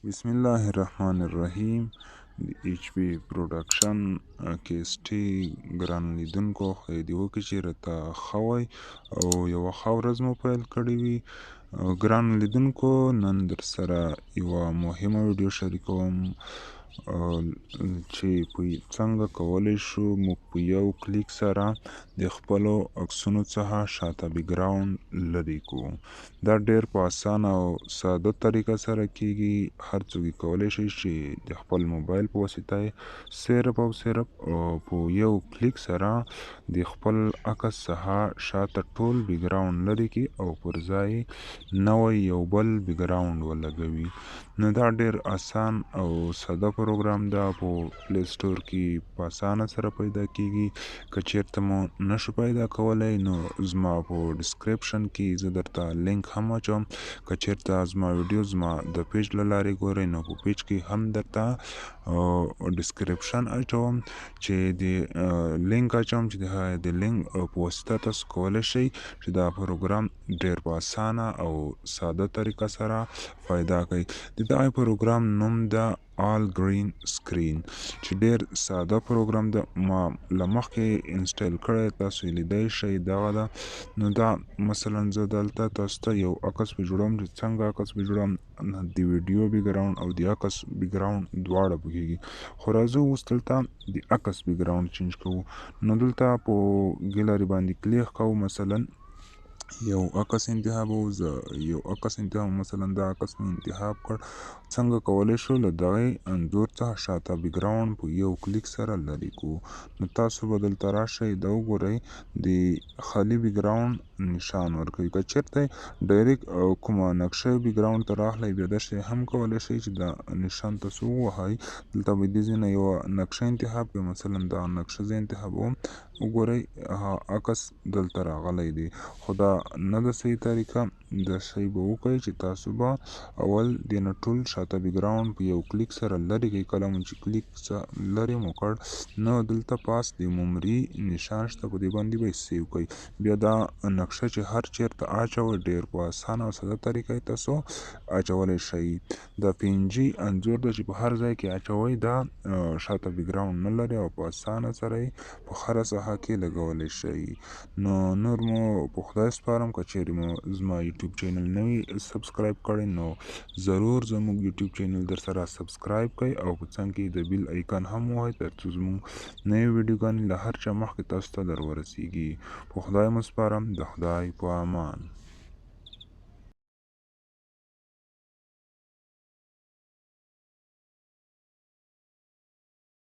بسم الله الرحمن الرحیم. د ایچ پی پروډکشن کیسټي ګران لیدونکو خدای دې وکړي چې راته ښه وای او یوه ښه ورځ مو پیل کړې وي. ګران لیدونکو، نن در سره یوه مهمه ویډیو شریکوم چې څنګه کولی شو موږ په یو کلیک سره د خپلو عکسونو څخه شاته بیکګراوند لرې کړو. دا ډیر په اسانه او ساده طریقه سره کیږي. هر څوک کولی شي چې د خپل موبایل په واسطه صرف او صرف په یو کلیک سره د خپل عکس څخه شاته ټول بیکګراوند لرې کړي او پر ځای نوی یو بل بیکګراوند ولګوي. نو دا ډیر آسان او ساده پروګرام ده. په پلی سټور کې په اسانه سره پیدا کیږي. که چیرته مو نشو پیدا کولی نو زما په ډسکریپشن کې زه درته لینک هم اچوم. که چیرته زما ویډیو زما د پیج له لارې ګورئ نو په پیج کې هم درته ډسکریپشن اچوم چې د لینک اچوم چې د لینک په واسطه تاسو کولی شئ چې دا پروګرام ډیر په اسانه او ساده طریقه سره پیدا کړئ. د دغه پروګرام نوم ده آل ګرین سکرین چې ډیر ساده پروګرام ده. ما له مخکې انسټال کړی، تاسو یې لیدی شئ. دغه ده. نو دا مثلا زه دلته تاسو ته یو عکس په جوړوم چې څنګه عکس په جوړوم، د ویډیو بیکګراوند او د عکس بیکګراوند دواړه پکېږي. خو راځو اوس دلته د عکس بیکګراوند چینج کوو. نو دلته په ګیلري باندې کلیک کوو. مثلا یو عکس انتخابوو. زه یو عکس انتخابوم، مثلا دا عکس مې انتخاب کړ. څنګه کولی شو له دغې انځور څخه شاته بیکګراوند په یو کلیک سره لرې کړو. نو تاسو به دلته راشئ، دا وګورئ د خالي بیکګراوند نشان ورکوي. که چیرته ډایرکټ کومه نقشه بیکګراوند ته راغلی، بیا داسې هم کولی شئ چې دا نشان تاسو ووهئ. دلته به دې ځای نه یوه نقشه انتخاب کړئ. مثلا دا نقشه زه انتخابوم. وګورئ عکس دلته راغلی دی، خو دا نه ده صحیح طریقه. دا شی به وکړئ چې تاسو به اول دې نه ټول شاته بیکګراوند په یو کلیک سره لرې کړئ. کله مو چې کلیک لرې مو کړ نو دلته پاس د ممري نشان شته، په دې باندې به یې سیو کړئ. بیا دا نقشه چې هر چیرته اچوئ ډیر په اسانه او ساده طریقه یې تاسو اچولی شئ. دا پي ان جي انځور ده چې په هر ځای کې اچوئ، دا شاته بیکګراوند نه لري او په اسانه سره یې په هره ساحه کې لګولی شئ. نو نور مو په خدای سپارم. که چیرې مو زما یوټیوب چینل نه وي سبسکرایب کړی نو ضرور زموږ یوټیوب چینل در سره سبسکرایب کړئ او په څنګ کې د بیل ایکن هم ووهئ ترڅو زموږ نوې ویډیوګانې له هر چا مخکې تاسو ته در ورسیږي. په خدای مو سپارم. د خدای په امان.